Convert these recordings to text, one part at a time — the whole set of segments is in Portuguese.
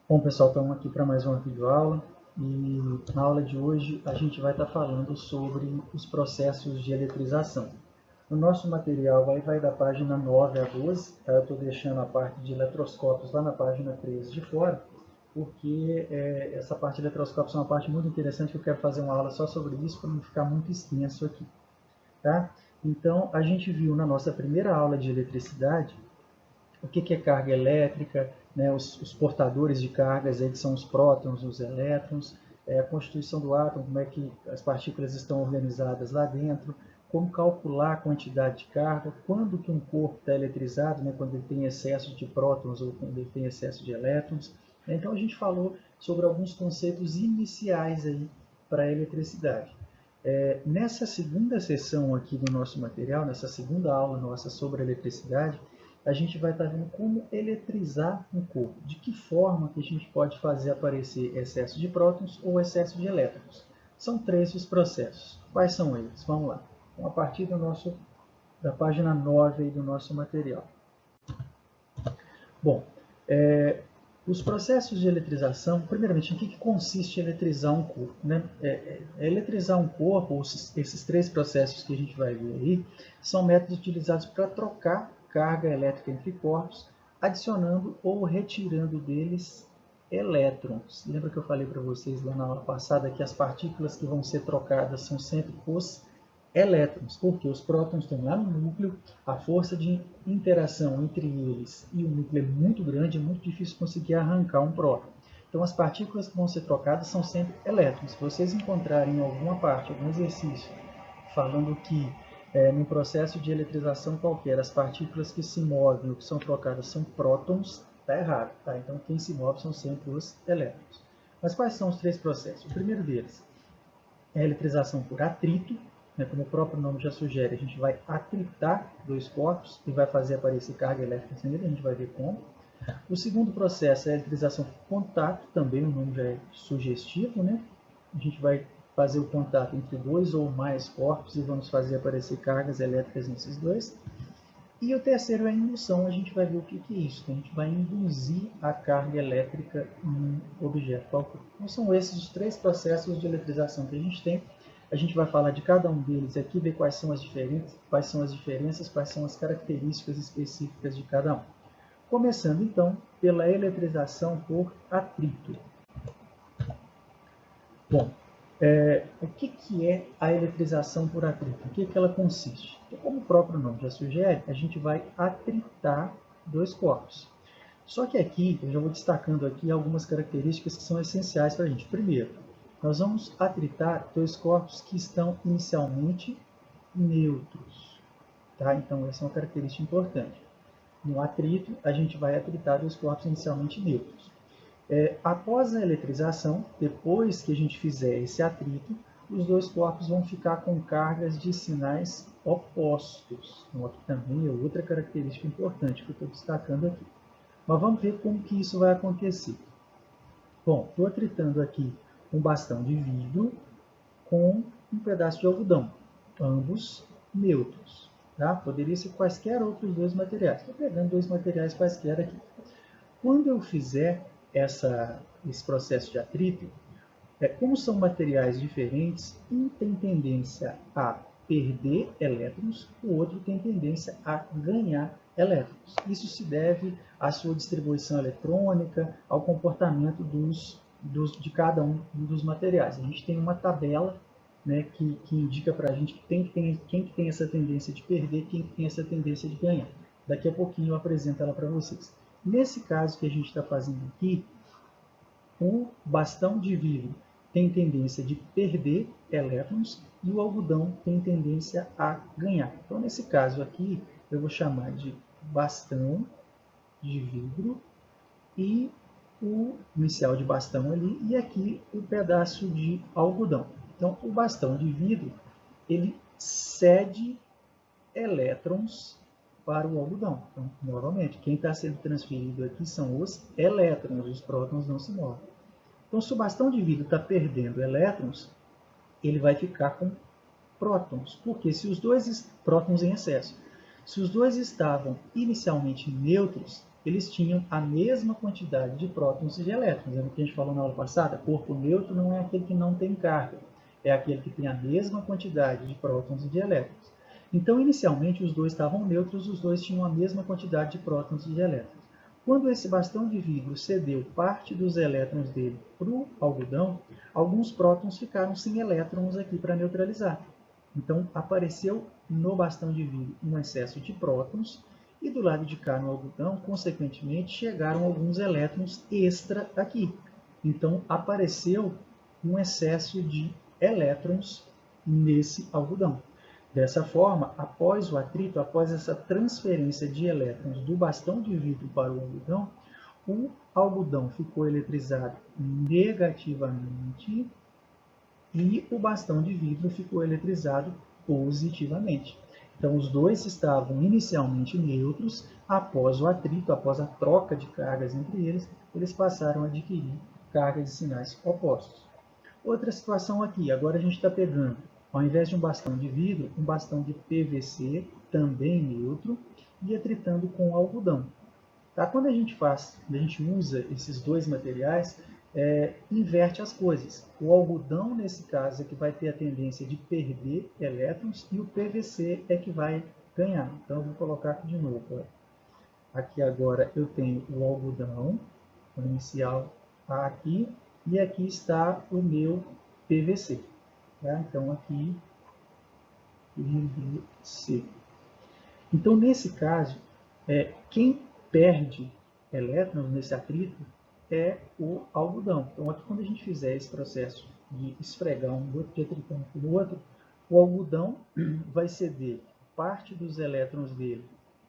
Bom, pessoal, estamos aqui para mais uma videoaula e na aula de hoje a gente vai estar falando sobre os processos de eletrização. O nosso material vai da página 9 a 12, tá? Eu estou deixando a parte de eletroscópios lá na página 13 de fora, porque essa parte de eletroscópios é uma parte muito interessante que eu quero fazer uma aula só sobre isso para não ficar muito extenso aqui. Tá? Então, a gente viu na nossa primeira aula de eletricidade o que é carga elétrica, né, os portadores de cargas, aí, que são os prótons, os elétrons, a constituição do átomo, como é que as partículas estão organizadas lá dentro, como calcular a quantidade de carga, quando que um corpo está eletrizado, né, quando ele tem excesso de prótons ou quando ele tem excesso de elétrons. Então a gente falou sobre alguns conceitos iniciais aí para a eletricidade. Nessa segunda sessão aqui do nosso material, nessa segunda aula nossa sobre eletricidade, a gente vai estar vendo como eletrizar um corpo. De que forma que a gente pode fazer aparecer excesso de prótons ou excesso de elétrons. São três os processos. Quais são eles? Vamos lá. Então, a partir da página 9 aí do nosso material. Bom, os processos de eletrização, primeiramente, em que consiste eletrizar um corpo? Né? Eletrizar um corpo, esses três processos que a gente vai ver aí, são métodos utilizados para trocar carga elétrica entre corpos, adicionando ou retirando deles elétrons. Lembra que eu falei para vocês lá na aula passada que as partículas que vão ser trocadas são sempre os elétrons, porque os prótons estão lá no núcleo, a força de interação entre eles e o núcleo é muito grande, é muito difícil conseguir arrancar um próton. Então, as partículas que vão ser trocadas são sempre elétrons. Se vocês encontrarem em alguma parte, algum exercício, falando que no processo de eletrização qualquer, as partículas que se movem ou que são trocadas são prótons, está errado. Tá? Então, quem se move são sempre os elétrons. Mas quais são os três processos? O primeiro deles é a eletrização por atrito, né, como o próprio nome já sugere, a gente vai atritar dois corpos e vai fazer aparecer carga elétrica nele, a gente vai ver como. O segundo processo é a eletrização por contato, também o nome já é sugestivo, né? A gente vai fazer o contato entre dois ou mais corpos e vamos fazer aparecer cargas elétricas nesses dois. E o terceiro é a indução, a gente vai ver o que é isso. A gente vai induzir a carga elétrica em um objeto qualquer. Então são esses os três processos de eletrização que a gente tem. A gente vai falar de cada um deles aqui, ver quais são as diferenças, quais são as características específicas de cada um. Começando então pela eletrização por atrito. Bom, o que é a eletrização por atrito? O que ela consiste? Então, como o próprio nome já sugere, a gente vai atritar dois corpos. Só que aqui, eu já vou destacando aqui algumas características que são essenciais para a gente. Primeiro, nós vamos atritar dois corpos que estão inicialmente neutros. Tá? Então, essa é uma característica importante. No atrito, a gente vai atritar dois corpos inicialmente neutros. Após a eletrização, depois que a gente fizer esse atrito, os dois corpos vão ficar com cargas de sinais opostos. Então, aqui também é outra característica importante que eu estou destacando aqui. Mas vamos ver como que isso vai acontecer. Bom, estou atritando aqui um bastão de vidro com um pedaço de algodão, ambos neutros. Tá? Poderia ser quaisquer outros dois materiais. Estou pegando dois materiais quaisquer aqui. Quando eu fizer esse processo de atrito, como são materiais diferentes, um tem tendência a perder elétrons, o outro tem tendência a ganhar elétrons. Isso se deve à sua distribuição eletrônica, ao comportamento de cada um dos materiais. A gente tem uma tabela, né, que indica para a gente quem tem essa tendência de perder, quem tem essa tendência de ganhar. Daqui a pouquinho eu apresento ela para vocês. Nesse caso que a gente está fazendo aqui, o bastão de vidro tem tendência de perder elétrons e o algodão tem tendência a ganhar. Então, nesse caso aqui, eu vou chamar de bastão de vidro e o inicial de bastão ali, e aqui o pedaço de algodão. Então, o bastão de vidro, ele cede elétrons para o algodão. Então, novamente, quem está sendo transferido aqui são os elétrons, os prótons não se movem. Então, se o bastão de vidro está perdendo elétrons, ele vai ficar com prótons, porque prótons em excesso. Se os dois estavam inicialmente neutros, eles tinham a mesma quantidade de prótons e de elétrons. Lembra que a gente falou na aula passada? Corpo neutro não é aquele que não tem carga, é aquele que tem a mesma quantidade de prótons e de elétrons. Então, inicialmente, os dois estavam neutros, os dois tinham a mesma quantidade de prótons e de elétrons. Quando esse bastão de vidro cedeu parte dos elétrons dele para o algodão, alguns prótons ficaram sem elétrons aqui para neutralizar. Então, apareceu no bastão de vidro um excesso de prótons, e do lado de cá no algodão, consequentemente, chegaram alguns elétrons extra aqui. Então, apareceu um excesso de elétrons nesse algodão. Dessa forma, após o atrito, após essa transferência de elétrons do bastão de vidro para o algodão ficou eletrizado negativamente e o bastão de vidro ficou eletrizado positivamente. Então, os dois estavam inicialmente neutros, após o atrito, após a troca de cargas entre eles, eles passaram a adquirir cargas e sinais opostos. Outra situação aqui, agora a gente está pegando, ao invés de um bastão de vidro, um bastão de PVC, também neutro, e atritando com algodão. Tá? Quando a gente usa esses dois materiais, inverte as coisas. O algodão, nesse caso, é que vai ter a tendência de perder elétrons e o PVC é que vai ganhar. Então, eu vou colocar aqui de novo. Ó. Aqui agora eu tenho o algodão, o inicial aqui, e aqui está o meu PVC. Tá? Então, aqui, PVC. Então, nesse caso, quem perde elétrons nesse atrito é o algodão. Então, aqui quando a gente fizer esse processo de esfregar um outro, de atritar um com o outro, o algodão vai ceder parte dos elétrons dele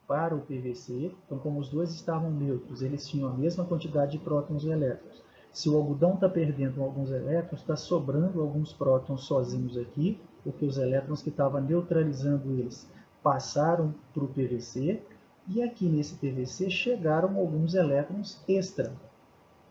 para o PVC. Então, como os dois estavam neutros, eles tinham a mesma quantidade de prótons e elétrons. Se o algodão está perdendo alguns elétrons, está sobrando alguns prótons sozinhos aqui, porque os elétrons que estavam neutralizando eles passaram para o PVC, e aqui nesse PVC chegaram alguns elétrons extra,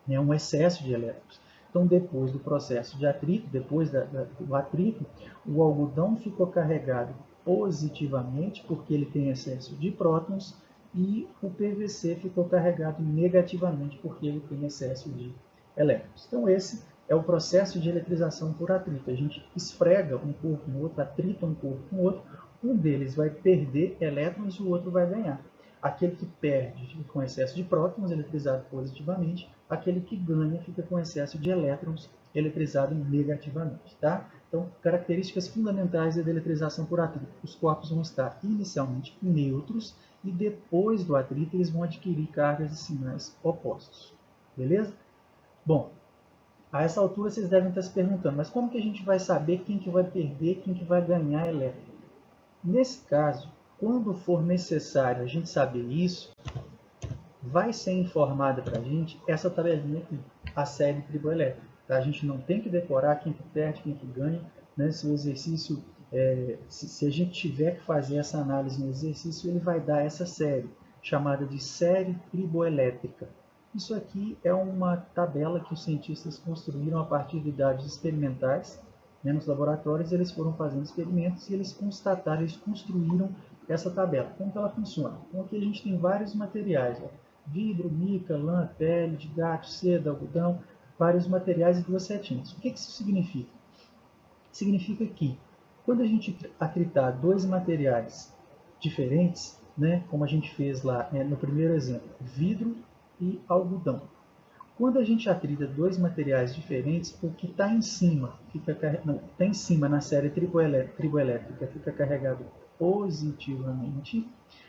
um excesso de elétrons. Então, depois do processo de atrito, depois do atrito, o algodão ficou carregado positivamente, porque ele tem excesso de prótons, e o PVC ficou carregado negativamente, porque ele tem excesso de elétrons. Então, esse é o processo de eletrização por atrito. A gente esfrega um corpo no outro, atrita um corpo com o outro, um deles vai perder elétrons e o outro vai ganhar. Aquele que perde fica com excesso de prótons, eletrizado positivamente. Aquele que ganha fica com excesso de elétrons, eletrizado negativamente. Tá? Então, características fundamentais da eletrização por atrito. Os corpos vão estar inicialmente neutros e depois do atrito eles vão adquirir cargas e sinais opostos. Beleza? Bom, a essa altura vocês devem estar se perguntando, mas como que a gente vai saber quem que vai perder, quem que vai ganhar elétron? Nesse caso, quando for necessário a gente saber isso, vai ser informada para a gente essa tabelinha aqui, a série triboelétrica. Tá? A gente não tem que decorar quem que perde, quem que ganha. Né? Se o exercício, se a gente tiver que fazer essa análise no exercício, ele vai dar essa série, chamada de série triboelétrica. Isso aqui é uma tabela que os cientistas construíram a partir de dados experimentais. Né? Nos laboratórios eles foram fazendo experimentos e eles constataram, eles construíram essa tabela. Como que ela funciona? Então aqui a gente tem vários materiais. Ó. Vidro, mica, lã, pele de gato, seda, algodão, vários materiais e duas setinhas. O que isso significa? Significa que quando a gente atritar dois materiais diferentes, né, como a gente fez lá no primeiro exemplo, vidro e algodão. Quando a gente atrita dois materiais diferentes, o que está em cima, está em cima na série triboelétrica fica carregado positivamente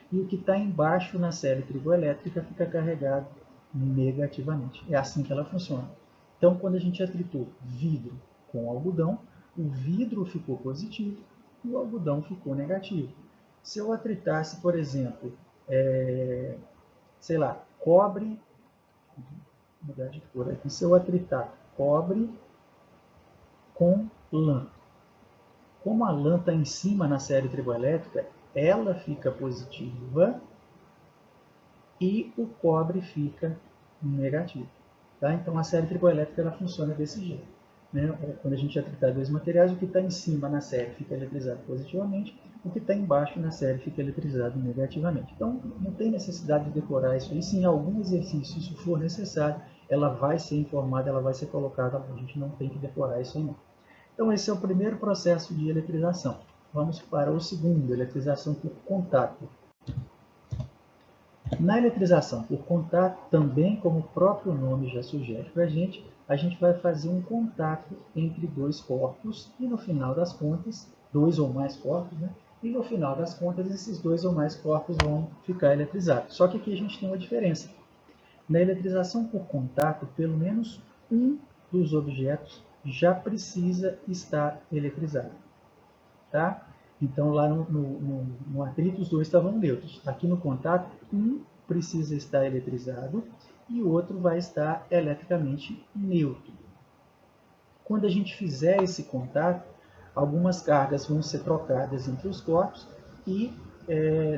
e o que está embaixo na série triboelétrica fica carregado negativamente. É assim que ela funciona. Então, quando a gente atritou vidro com algodão, o vidro ficou positivo e o algodão ficou negativo. Se eu atritasse, por exemplo, sei lá, cobre, vou mudar de cor aqui, se eu atritar cobre com lã, como a lã está em cima na série triboelétrica, ela fica positiva e o cobre fica negativo. Tá? Então a série triboelétrica ela funciona desse jeito. Né? Quando a gente atritar dois materiais, o que está em cima na série fica eletrizado positivamente, o que está embaixo na série fica eletrizado negativamente. Então, não tem necessidade de decorar isso aí. Se em algum exercício isso for necessário, ela vai ser informada, ela vai ser colocada, a gente não tem que decorar isso aí não. Então, esse é o primeiro processo de eletrização. Vamos para o segundo, eletrização por contato. Na eletrização por contato, também como o próprio nome já sugere para a gente vai fazer um contato entre dois corpos e no final das contas, dois ou mais corpos, né? E no final das contas, esses dois ou mais corpos vão ficar eletrizados. Só que aqui a gente tem uma diferença. Na eletrização por contato, pelo menos um dos objetos já precisa estar eletrizado. Tá? Então, lá no atrito, os dois estavam neutros. Aqui no contato, um precisa estar eletrizado e o outro vai estar eletricamente neutro. Quando a gente fizer esse contato, algumas cargas vão ser trocadas entre os corpos e,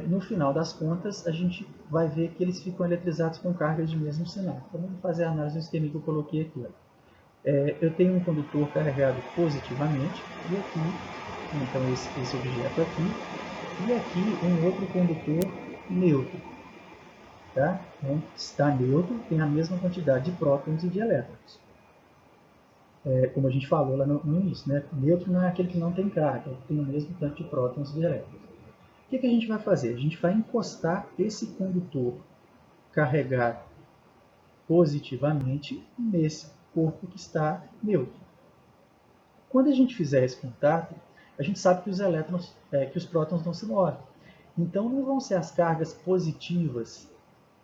no final das contas, a gente vai ver que eles ficam eletrizados com cargas de mesmo sinal. Então, vamos fazer a análise do esquema que eu coloquei aqui. Eu tenho um condutor carregado positivamente e aqui, então esse objeto aqui, e aqui um outro condutor neutro. Tá? Então, está neutro, tem a mesma quantidade de prótons e de elétrons. Como a gente falou lá no início, né? Neutro não é aquele que não tem carga, tem o mesmo tanto de prótons e de elétrons. O que a gente vai fazer? A gente vai encostar esse condutor carregado positivamente nesse corpo que está neutro. Quando a gente fizer esse contato, a gente sabe que os prótons não se movem. Então, não vão ser as cargas positivas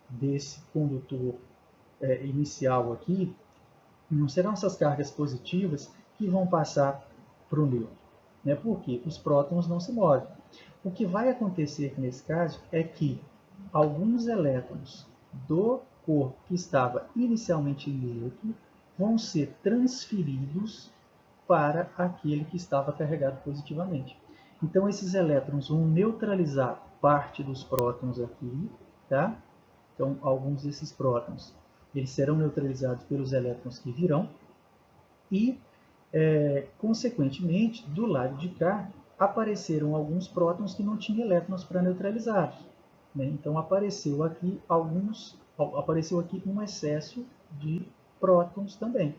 desse condutor inicial aqui, não serão essas cargas positivas que vão passar para o neutro. Né? Porque os prótons não se movem. O que vai acontecer nesse caso é que alguns elétrons do corpo que estava inicialmente neutro vão ser transferidos para aquele que estava carregado positivamente. Então, esses elétrons vão neutralizar parte dos prótons aqui, tá? Então, alguns desses prótons eles serão neutralizados pelos elétrons que virão e, consequentemente, do lado de cá, apareceram alguns prótons que não tinham elétrons para neutralizá-los. Né? Então, apareceu aqui um excesso de prótons também.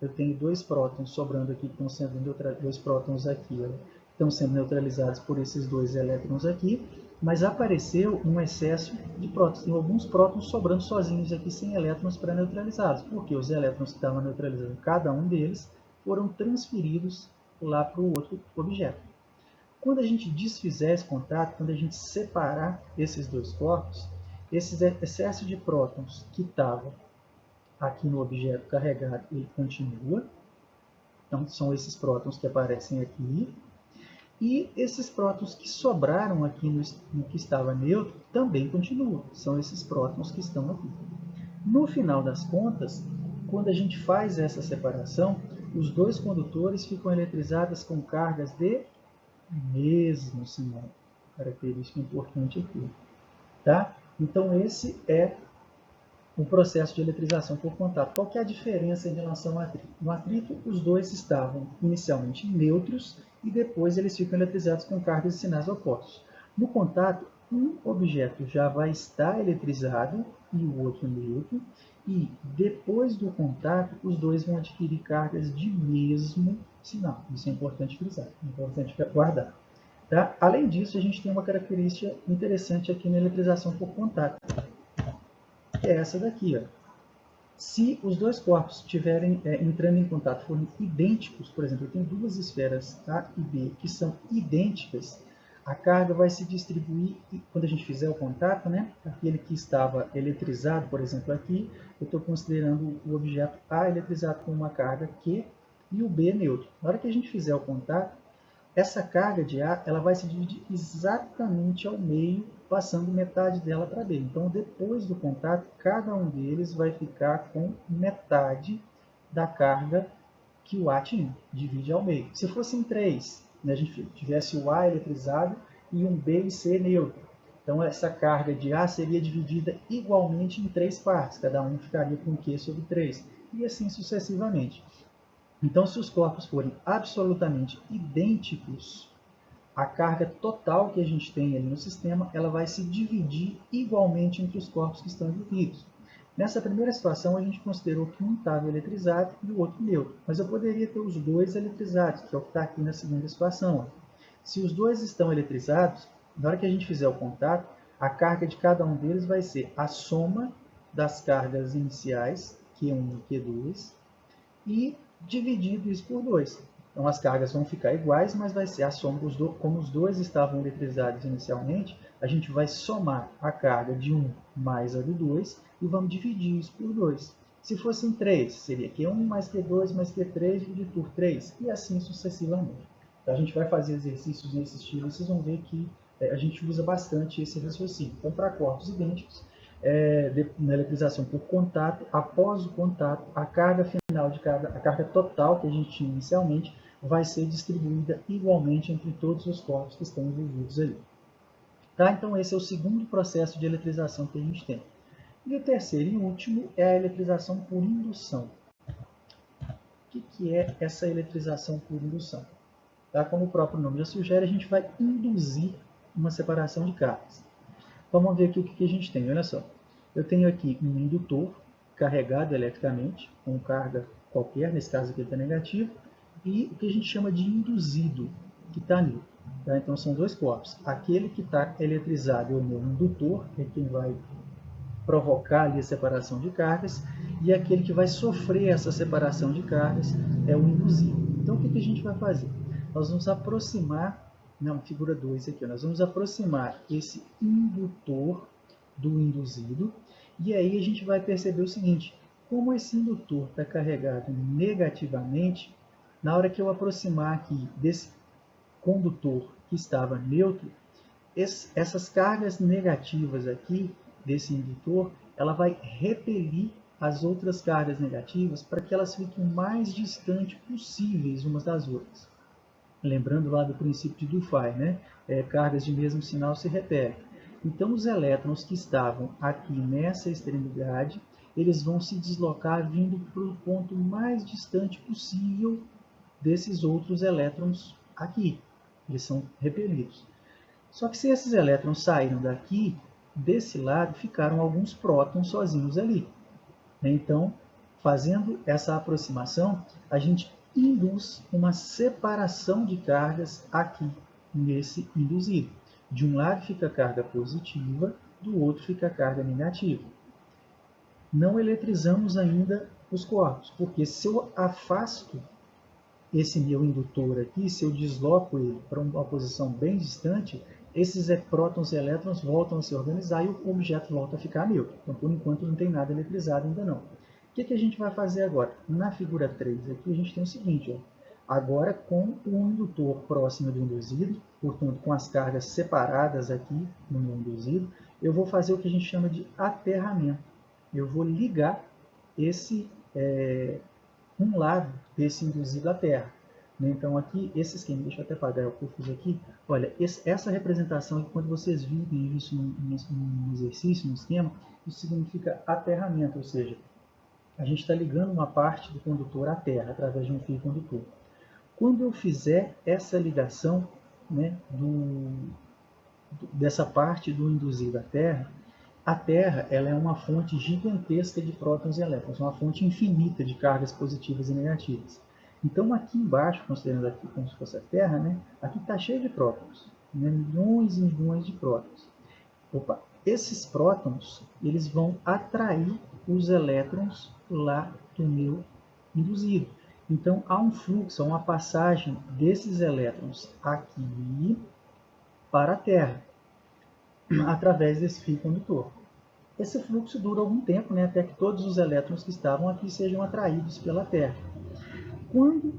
Eu tenho dois prótons sobrando aqui, que estão sendo dois prótons aqui, ó, estão sendo neutralizados por esses dois elétrons aqui, mas apareceu um excesso de prótons. Tem alguns prótons sobrando sozinhos aqui, sem elétrons para neutralizá-los, porque os elétrons que estavam neutralizando cada um deles foram transferidos lá para o outro objeto. Quando a gente desfizer esse contato, quando a gente separar esses dois corpos, esse excesso de prótons que estavam aqui no objeto carregado, ele continua. Então, são esses prótons que aparecem aqui. E esses prótons que sobraram aqui no que estava neutro também continuam. São esses prótons que estão aqui. No final das contas, quando a gente faz essa separação, os dois condutores ficam eletrizados com cargas de mesmo sinal. Característica importante aqui. Tá? Então, esse é o processo de eletrização por contato. Qual que é a diferença em relação ao atrito? No atrito, os dois estavam inicialmente neutros e depois eles ficam eletrizados com cargas e sinais opostos. No contato, um objeto já vai estar eletrizado e o outro neutro, e depois do contato, os dois vão adquirir cargas de mesmo sinal. Isso é importante frisar, é importante guardar. Tá? Além disso, a gente tem uma característica interessante aqui na eletrização por contato, que é essa daqui. Ó. Se os dois corpos estiverem entrando em contato, forem idênticos, por exemplo, eu tenho duas esferas A e B que são idênticas, a carga vai se distribuir, quando a gente fizer o contato, né? Aquele que estava eletrizado, por exemplo, aqui, eu estou considerando o objeto A eletrizado com uma carga Q e o B neutro. Na hora que a gente fizer o contato, essa carga de A ela vai se dividir exatamente ao meio, passando metade dela para B. Então, depois do contato, cada um deles vai ficar com metade da carga que o A tinha, divide ao meio. Se fossem três, né, a gente tivesse o A eletrizado e um B e C neutro. Então, essa carga de A seria dividida igualmente em três partes, cada um ficaria com Q sobre 3, e assim sucessivamente. Então, se os corpos forem absolutamente idênticos, a carga total que a gente tem ali no sistema, ela vai se dividir igualmente entre os corpos que estão envolvidos. Nessa primeira situação, a gente considerou que um estava eletrizado e o outro neutro, mas eu poderia ter os dois eletrizados, que é o que está aqui na segunda situação. Se os dois estão eletrizados, na hora que a gente fizer o contato, a carga de cada um deles vai ser a soma das cargas iniciais, Q1 e Q2, e dividido isso por 2. Então as cargas vão ficar iguais, mas vai ser a soma, como os dois estavam eletrizados inicialmente, a gente vai somar a carga de 1 mais a do 2 e vamos dividir isso por 2. Se fossem 3, seria Q1 mais Q2 mais Q3 dividido por 3, e assim sucessivamente. Então a gente vai fazer exercícios nesse estilo, vocês vão ver que a gente usa bastante esse raciocínio. Então, para corpos idênticos, na eletrização por contato, após o contato, a carga final a carga total que a gente tinha inicialmente, vai ser distribuída igualmente entre todos os corpos que estão envolvidos ali. Tá? Então, esse é o segundo processo de eletrização que a gente tem. E o terceiro e último é a eletrização por indução. O que é essa eletrização por indução? Tá? Como o próprio nome já sugere, a gente vai induzir uma separação de cargas. Então, vamos ver aqui o que a gente tem. Olha só, eu tenho aqui um indutor carregado eletricamente, com carga qualquer, nesse caso aqui está negativo, e o que a gente chama de induzido, que está ali. Tá? Então, são dois corpos. Aquele que está eletrizado é o meu indutor, é quem vai provocar ali a separação de cargas, e aquele que vai sofrer essa separação de cargas é o induzido. Então, o que a gente vai fazer? Nós vamos aproximar, na figura 2 aqui, nós vamos aproximar esse indutor do induzido, e aí a gente vai perceber o seguinte, como esse indutor está carregado negativamente, na hora que eu aproximar aqui desse condutor que estava neutro, essas cargas negativas aqui desse indutor, ela vai repelir as outras cargas negativas para que elas fiquem o mais distantes possíveis umas das outras. Lembrando lá do princípio de Dufay, né? Cargas de mesmo sinal se repelem. Então, os elétrons que estavam aqui nessa extremidade, eles vão se deslocar vindo para o ponto mais distante possível desses outros elétrons aqui. Eles são repelidos. Só que se esses elétrons saíram daqui, desse lado ficaram alguns prótons sozinhos ali. Então, fazendo essa aproximação, a gente induz uma separação de cargas aqui nesse induzido. De um lado fica a carga positiva, do outro fica a carga negativa. Não eletrizamos ainda os corpos, porque se eu afasto esse meu indutor aqui, se eu desloco ele para uma posição bem distante, esses prótons e elétrons voltam a se organizar e o objeto volta a ficar neutro. Então, por enquanto, não tem nada eletrizado ainda não. O que a gente vai fazer agora? Na figura 3 aqui, a gente tem o seguinte, ó. Agora com o indutor próximo do induzido, portanto, com as cargas separadas aqui no meu induzido, eu vou fazer o que a gente chama de aterramento. Eu vou ligar um lado desse induzido à Terra. Então aqui, esse esquema, deixa eu até apagar o que eu fiz aqui. Olha, essa representação aqui, quando vocês virem isso no exercício, no esquema, isso significa aterramento, ou seja, a gente está ligando uma parte do condutor à Terra, através de um fio condutor. Quando eu fizer essa ligação, né, dessa parte do induzido à Terra, a Terra ela é uma fonte gigantesca de prótons e elétrons, uma fonte infinita de cargas positivas e negativas. Então, aqui embaixo, considerando aqui como se fosse a Terra, né, aqui está cheio de prótons, né, milhões e milhões de prótons. Esses prótons eles vão atrair os elétrons lá do meu induzido. Então, há um fluxo, há uma passagem desses elétrons aqui para a Terra, através desse fio condutor. Esse fluxo dura algum tempo, né, até que todos os elétrons que estavam aqui sejam atraídos pela Terra. Quando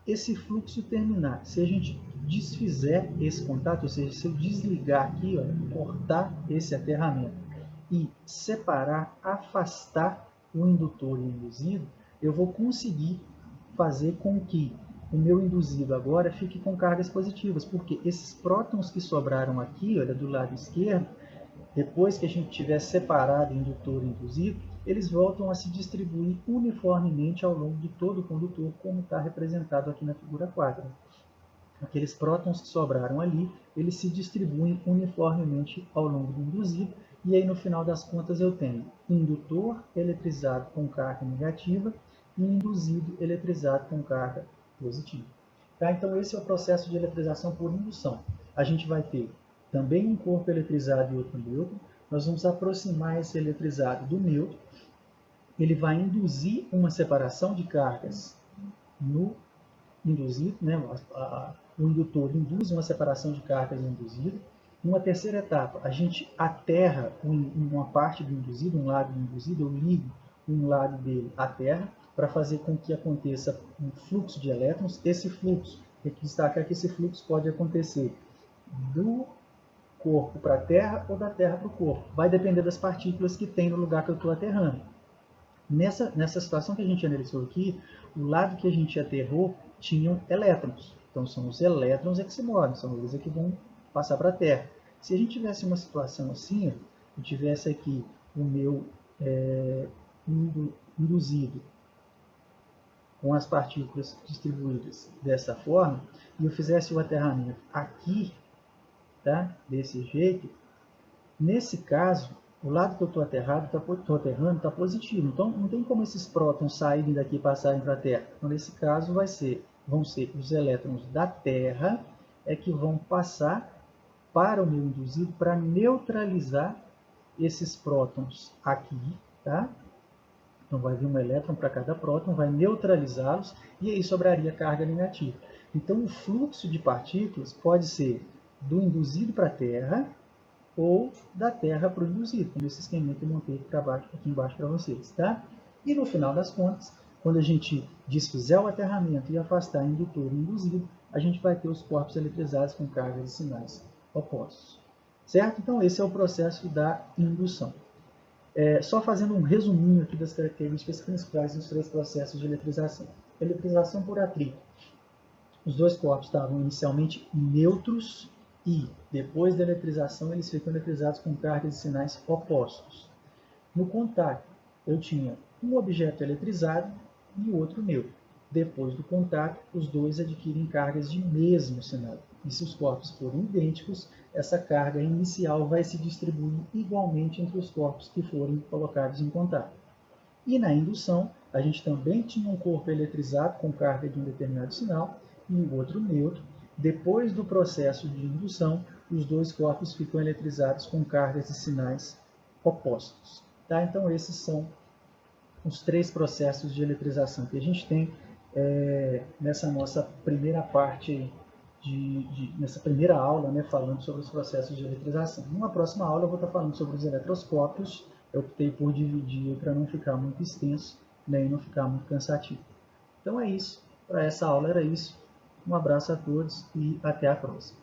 esse fluxo terminar, se a gente desfizer esse contato, ou seja, se eu desligar aqui, ó, cortar esse aterramento e separar, afastar o indutor e o induzido, eu vou conseguir fazer com que o meu induzido agora fique com cargas positivas, porque esses prótons que sobraram aqui, olha, do lado esquerdo, depois que a gente tiver separado o indutor e o induzido, eles voltam a se distribuir uniformemente ao longo de todo o condutor, como está representado aqui na figura 4. aqueles prótons que sobraram ali, eles se distribuem uniformemente ao longo do induzido, e aí no final das contas eu tenho indutor eletrizado com carga negativa e induzido eletrizado com carga positiva. Tá? Então esse é o processo de eletrização por indução. A gente vai ter também um corpo eletrizado e outro neutro. Nós vamos aproximar esse eletrizado do neutro. Ele vai induzir uma separação de cargas no induzido, né? O indutor induz uma separação de cargas no induzido. Numa terceira etapa, a gente aterra uma parte do induzido, um lado do induzido, eu ligo um lado dele à terra, para fazer com que aconteça um fluxo de elétrons. Esse fluxo, tem que destacar que esse fluxo pode acontecer do corpo para a terra ou da terra para o corpo. Vai depender das partículas que tem no lugar que eu estou aterrando. Nessa situação que a gente analisou aqui, o lado que a gente aterrou tinham elétrons. Então são os elétrons que se movem, são eles que vão passar para a Terra. Se a gente tivesse uma situação assim, eu tivesse aqui o meu induzido com as partículas distribuídas dessa forma, e eu fizesse o aterramento aqui, tá? Desse jeito, nesse caso, o lado que eu estou aterrando está positivo. Então, não tem como esses prótons saírem daqui e passarem para a Terra. Então, nesse caso, vão ser os elétrons da Terra que vão passar para o meu induzido para neutralizar esses prótons aqui, tá? Então, vai vir um elétron para cada próton, vai neutralizá-los e aí sobraria carga negativa. Então, o fluxo de partículas pode ser do induzido para a Terra ou da Terra para o induzido, como esse esquema que eu montei aqui embaixo para vocês. Tá? E no final das contas, quando a gente desfizer o aterramento e afastar indutor e induzido, a gente vai ter os corpos eletrizados com cargas de sinais opostos. Certo? Então, esse é o processo da indução. Só fazendo um resuminho aqui das características principais dos três processos de eletrização. Eletrização por atrito. Os dois corpos estavam inicialmente neutros e, depois da eletrização, eles ficam eletrizados com cargas de sinais opostos. No contato, eu tinha um objeto eletrizado e o outro neutro. Depois do contato, os dois adquirem cargas de mesmo sinal. E se os corpos forem idênticos, essa carga inicial vai se distribuir igualmente entre os corpos que forem colocados em contato. E na indução, a gente também tinha um corpo eletrizado com carga de um determinado sinal e o outro neutro. Depois do processo de indução, os dois corpos ficam eletrizados com cargas de sinais opostos. Tá? Então, esses são os três processos de eletrização que a gente tem nessa nossa primeira parte, nessa primeira aula, né, falando sobre os processos de eletrização. Numa próxima aula eu vou estar falando sobre os eletroscópios. Eu optei por dividir para não ficar muito extenso, né, e não ficar muito cansativo. Então é isso. Para essa aula era isso. Um abraço a todos e até a próxima.